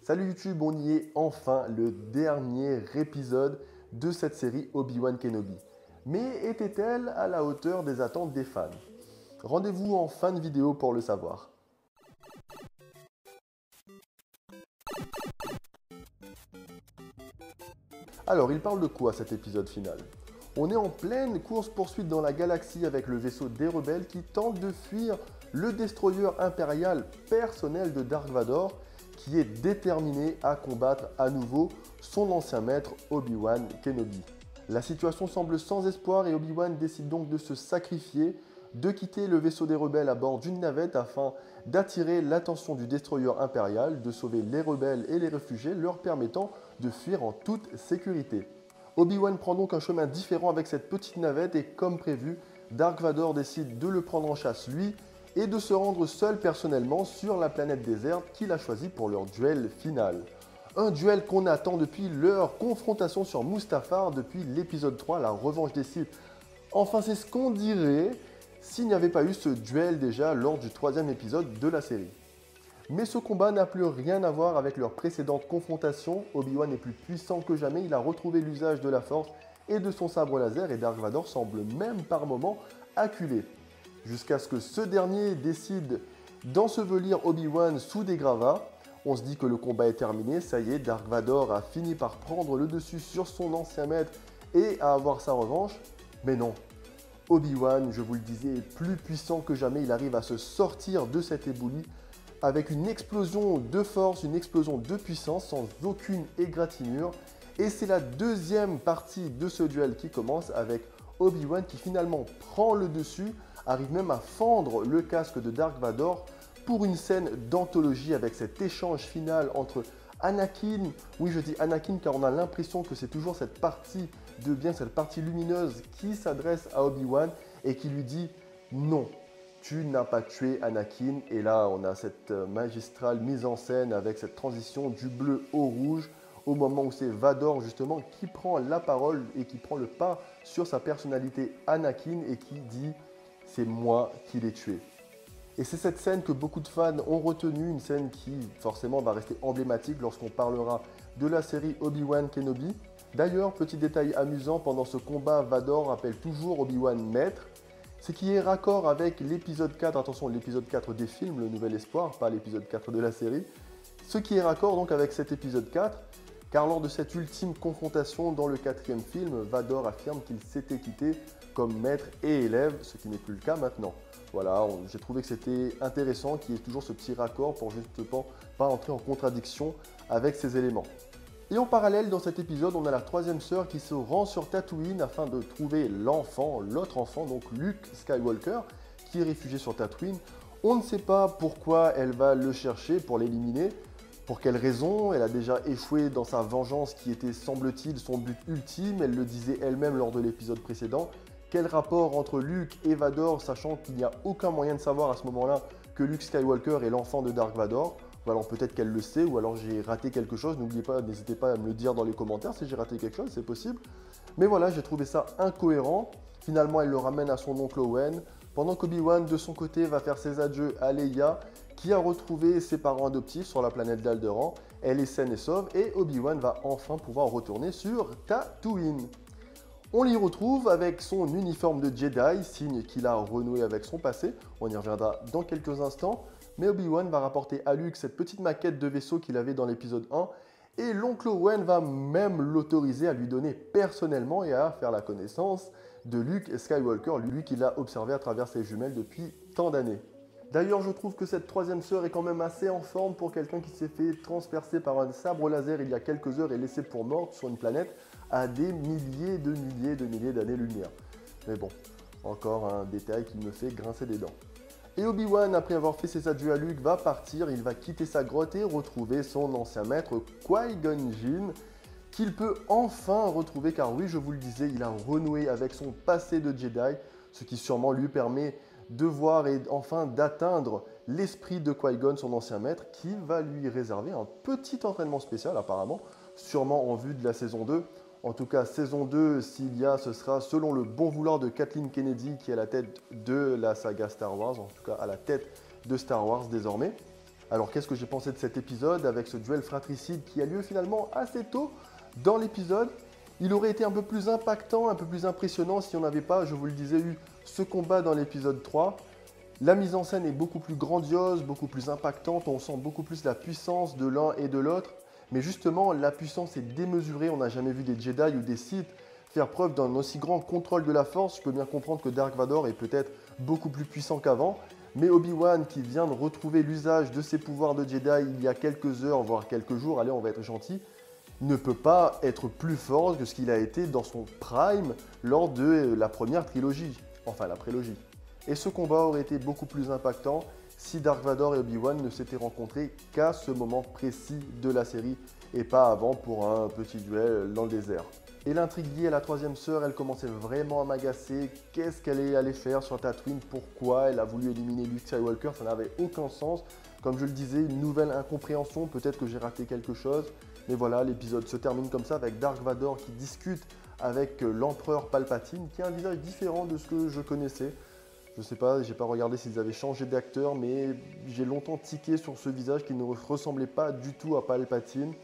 Salut YouTube, on y est enfin, le dernier épisode de cette série Obi-Wan Kenobi. Mais était-elle à la hauteur des attentes des fans? Rendez-vous en fin de vidéo pour le savoir. Alors, il parle de quoi cet épisode final? On est en pleine course-poursuite dans la galaxie avec le vaisseau des rebelles qui tente de fuir le destroyer impérial personnel de Dark Vador qui est déterminé à combattre à nouveau son ancien maître Obi-Wan Kenobi. La situation semble sans espoir et Obi-Wan décide donc de se sacrifier, de quitter le vaisseau des rebelles à bord d'une navette afin d'attirer l'attention du destroyer impérial, de sauver les rebelles et les réfugiés, leur permettant de fuir en toute sécurité. Obi-Wan prend donc un chemin différent avec cette petite navette et comme prévu, Dark Vador décide de le prendre en chasse lui et de se rendre seul personnellement sur la planète déserte qu'il a choisie pour leur duel final. Un duel qu'on attend depuis leur confrontation sur Mustafar depuis l'épisode 3, la revanche des Sith. Enfin, c'est ce qu'on dirait s'il n'y avait pas eu ce duel déjà lors du 3e épisode de la série. Mais ce combat n'a plus rien à voir avec leur précédente confrontation. Obi-Wan est plus puissant que jamais, il a retrouvé l'usage de la force et de son sabre laser et Dark Vador semble même par moments acculé. Jusqu'à ce que ce dernier décide d'ensevelir Obi-Wan sous des gravats. On se dit que le combat est terminé, ça y est, Dark Vador a fini par prendre le dessus sur son ancien maître et à avoir sa revanche. Mais non, Obi-Wan, je vous le disais, est plus puissant que jamais, il arrive à se sortir de cet éboulis avec une explosion de force, une explosion de puissance sans aucune égratignure. Et c'est la deuxième partie de ce duel qui commence avec Obi-Wan qui finalement prend le dessus, arrive même à fendre le casque de Dark Vador pour une scène d'anthologie avec cet échange final entre Anakin, oui je dis Anakin car on a l'impression que c'est toujours cette partie de bien, cette partie lumineuse qui s'adresse à Obi-Wan et qui lui dit non. Tu n'as pas tué Anakin. Et là, on a cette magistrale mise en scène avec cette transition du bleu au rouge au moment où c'est Vador justement qui prend la parole et qui prend le pas sur sa personnalité Anakin et qui dit « c'est moi qui l'ai tué ». Et c'est cette scène que beaucoup de fans ont retenue, une scène qui forcément va rester emblématique lorsqu'on parlera de la série Obi-Wan Kenobi. D'ailleurs, petit détail amusant, pendant ce combat, Vador appelle toujours Obi-Wan maître. Ce qui est raccord avec l'épisode 4, attention l'épisode 4 des films, Le Nouvel Espoir, pas l'épisode 4 de la série. Ce qui est raccord donc avec cet épisode 4, car lors de cette ultime confrontation dans le 4e film, Vador affirme qu'il s'était quitté comme maître et élève, ce qui n'est plus le cas maintenant. Voilà, j'ai trouvé que c'était intéressant qu'il y ait toujours ce petit raccord pour justement pas entrer en contradiction avec ces éléments. Et en parallèle, dans cet épisode, on a la 3e sœur qui se rend sur Tatooine afin de trouver l'enfant, l'autre enfant, donc Luke Skywalker, qui est réfugié sur Tatooine. On ne sait pas pourquoi elle va le chercher pour l'éliminer, pour quelle raison. Elle a déjà échoué dans sa vengeance qui était, semble-t-il, son but ultime. Elle le disait elle-même lors de l'épisode précédent. Quel rapport entre Luke et Vador, sachant qu'il n'y a aucun moyen de savoir à ce moment-là que Luke Skywalker est l'enfant de Dark Vador. Ou alors peut-être qu'elle le sait, ou alors j'ai raté quelque chose. N'oubliez pas, n'hésitez pas à me le dire dans les commentaires si j'ai raté quelque chose, c'est possible. Mais voilà, j'ai trouvé ça incohérent. Finalement, elle le ramène à son oncle Owen. Pendant qu'Obi-Wan, de son côté, va faire ses adieux à Leia, qui a retrouvé ses parents adoptifs sur la planète d'Alderaan. Elle est saine et sauve, et Obi-Wan va enfin pouvoir retourner sur Tatooine. On l'y retrouve avec son uniforme de Jedi, signe qu'il a renoué avec son passé. On y reviendra dans quelques instants. Mais Obi-Wan va rapporter à Luke cette petite maquette de vaisseau qu'il avait dans l'épisode 1 et l'oncle Owen va même l'autoriser à lui donner personnellement et à faire la connaissance de Luke Skywalker, lui qu'il a observé à travers ses jumelles depuis tant d'années. D'ailleurs, je trouve que cette 3e sœur est quand même assez en forme pour quelqu'un qui s'est fait transpercer par un sabre laser il y a quelques heures et laissé pour morte sur une planète à des milliers d'années-lumière. Mais bon, encore un détail qui me fait grincer des dents. Et Obi-Wan, après avoir fait ses adieux à Luke, va partir, il va quitter sa grotte et retrouver son ancien maître Qui-Gon Jinn, qu'il peut enfin retrouver car oui, je vous le disais, il a renoué avec son passé de Jedi, ce qui sûrement lui permet de voir et enfin d'atteindre l'esprit de Qui-Gon, son ancien maître, qui va lui réserver un petit entraînement spécial apparemment, sûrement en vue de la saison 2. En tout cas, saison 2, s'il y a, ce sera selon le bon vouloir de Kathleen Kennedy, qui est à la tête de la saga Star Wars, en tout cas à la tête de Star Wars désormais. Alors qu'est-ce que j'ai pensé de cet épisode avec ce duel fratricide qui a lieu finalement assez tôt dans l'épisode? Il aurait été un peu plus impactant, un peu plus impressionnant si on n'avait pas, je vous le disais, eu ce combat dans l'épisode 3. La mise en scène est beaucoup plus grandiose, beaucoup plus impactante, on sent beaucoup plus la puissance de l'un et de l'autre. Mais justement, la puissance est démesurée, on n'a jamais vu des Jedi ou des Sith faire preuve d'un aussi grand contrôle de la Force. Je peux bien comprendre que Dark Vador est peut-être beaucoup plus puissant qu'avant, mais Obi-Wan qui vient de retrouver l'usage de ses pouvoirs de Jedi il y a quelques heures, voire quelques jours, allez on va être gentil, ne peut pas être plus fort que ce qu'il a été dans son prime lors de la première trilogie, enfin la prélogie. Et ce combat aurait été beaucoup plus impactant si Dark Vador et Obi-Wan ne s'étaient rencontrés qu'à ce moment précis de la série et pas avant pour un petit duel dans le désert. Et l'intrigue liée à la troisième sœur, elle commençait vraiment à m'agacer. Qu'est-ce qu'elle est allée faire sur Tatooine? Pourquoi elle a voulu éliminer Luke Skywalker? Ça n'avait aucun sens. Comme je le disais, une nouvelle incompréhension. Peut-être que j'ai raté quelque chose. Mais voilà, l'épisode se termine comme ça avec Dark Vador qui discute avec l'empereur Palpatine, qui a un visage différent de ce que je connaissais. Je sais pas, j'ai pas regardé s'ils avaient changé d'acteur, mais j'ai longtemps tiqué sur ce visage qui ne ressemblait pas du tout à Palpatine.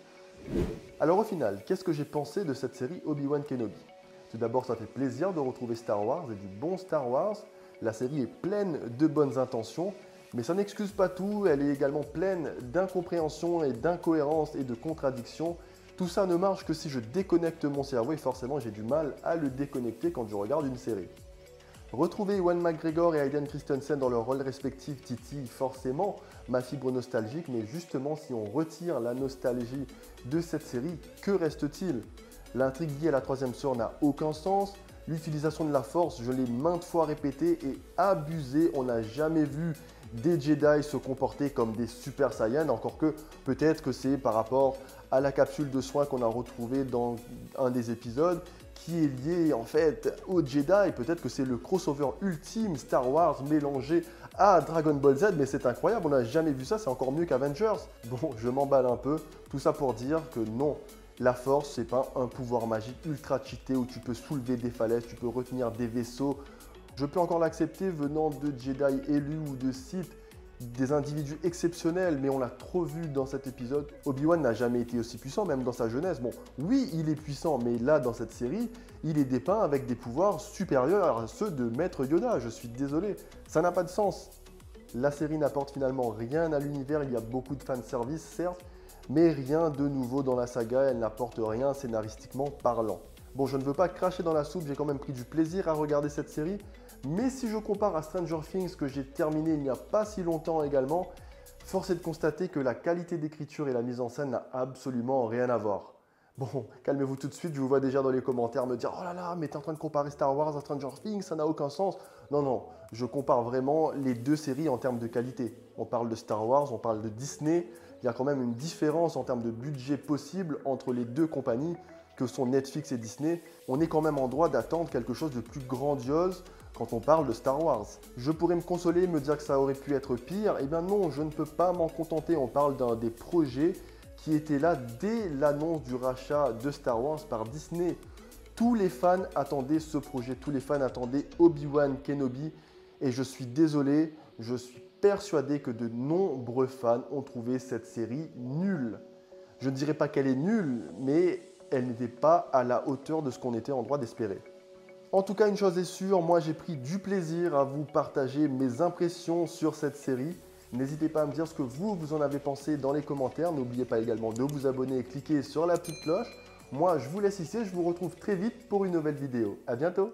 Alors au final, qu'est-ce que j'ai pensé de cette série Obi-Wan Kenobi? Tout d'abord, ça fait plaisir de retrouver Star Wars et du bon Star Wars. La série est pleine de bonnes intentions, mais ça n'excuse pas tout, elle est également pleine d'incompréhension et d'incohérences et de contradictions. Tout ça ne marche que si je déconnecte mon cerveau et forcément j'ai du mal à le déconnecter quand je regarde une série. Retrouver Ewan McGregor et Hayden Christensen dans leurs rôles respectifs titille forcément ma fibre nostalgique, mais justement si on retire la nostalgie de cette série, que reste-t-il? L'intrigue liée à la troisième sœur n'a aucun sens, l'utilisation de la force, je l'ai maintes fois répété, est abusée, on n'a jamais vu des Jedi se comporter comme des Super Saiyans, encore que peut-être que c'est par rapport à la capsule de soins qu'on a retrouvée dans un des épisodes, qui est lié en fait au Jedi. Peut-être que c'est le crossover ultime Star Wars mélangé à Dragon Ball Z, mais c'est incroyable, on n'a jamais vu ça, c'est encore mieux qu'Avengers. Bon, je m'emballe un peu, tout ça pour dire que non, la Force, c'est pas un pouvoir magique ultra cheaté où tu peux soulever des falaises, tu peux retenir des vaisseaux. Je peux encore l'accepter venant de Jedi élus ou de Sith, des individus exceptionnels, mais on l'a trop vu dans cet épisode. Obi-Wan n'a jamais été aussi puissant, même dans sa jeunesse. Bon, oui, il est puissant, mais là, dans cette série, il est dépeint avec des pouvoirs supérieurs à ceux de Maître Yoda. Je suis désolé, ça n'a pas de sens. La série n'apporte finalement rien à l'univers, il y a beaucoup de fanservice, certes, mais rien de nouveau dans la saga, elle n'apporte rien scénaristiquement parlant. Bon, je ne veux pas cracher dans la soupe, j'ai quand même pris du plaisir à regarder cette série, mais si je compare à Stranger Things que j'ai terminé il n'y a pas si longtemps également, force est de constater que la qualité d'écriture et la mise en scène n'a absolument rien à voir. Bon, calmez-vous tout de suite, je vous vois déjà dans les commentaires me dire « Oh là là, mais t'es en train de comparer Star Wars à Stranger Things, ça n'a aucun sens !» Non, non, je compare vraiment les deux séries en termes de qualité. On parle de Star Wars, on parle de Disney, il y a quand même une différence en termes de budget possible entre les deux compagnies que sont Netflix et Disney. On est quand même en droit d'attendre quelque chose de plus grandiose quand on parle de Star Wars. Je pourrais me consoler, me dire que ça aurait pu être pire. Eh bien non, je ne peux pas m'en contenter. On parle d'un des projets qui était là dès l'annonce du rachat de Star Wars par Disney. Tous les fans attendaient ce projet, tous les fans attendaient Obi-Wan Kenobi. Et je suis désolé, je suis persuadé que de nombreux fans ont trouvé cette série nulle. Je ne dirais pas qu'elle est nulle, mais elle n'était pas à la hauteur de ce qu'on était en droit d'espérer. En tout cas, une chose est sûre, moi j'ai pris du plaisir à vous partager mes impressions sur cette série. N'hésitez pas à me dire ce que vous en avez pensé dans les commentaires. N'oubliez pas également de vous abonner et cliquer sur la petite cloche. Moi, je vous laisse ici et je vous retrouve très vite pour une nouvelle vidéo. À bientôt!